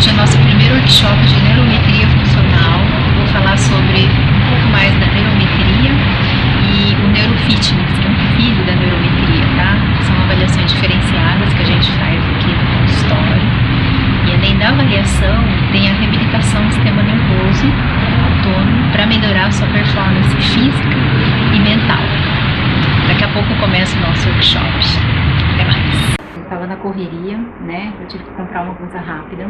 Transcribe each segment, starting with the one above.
Hoje é o nosso primeiro workshop de neurometria funcional. Eu vou falar sobre um pouco mais da neurometria e o neurofitness, que é um filho da neurometria, tá? São avaliações diferenciadas que a gente faz aqui no consultório. E além da avaliação, tem a reabilitação do sistema nervoso autônomo para melhorar a sua performance física e mental. Daqui a pouco começa o nosso workshop. Até mais! Eu estava na correria, né? Eu tive que comprar uma coisa rápida,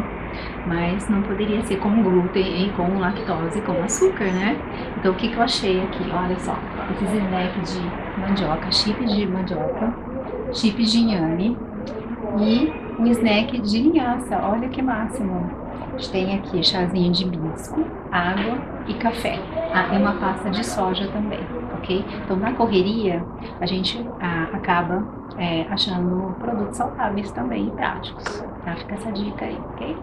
mas não poderia ser com glúten e com lactose, com açúcar, né? Então o que eu achei aqui? Olha só, esses snacks de mandioca, chips de inhame e um snack de linhaça. Olha que máximo! A gente tem aqui chazinho de hibisco, água e café. Ah, e uma pasta de soja também, ok? Então na correria a gente acaba achando produtos saudáveis também e práticos, tá? Fica essa dica aí, ok?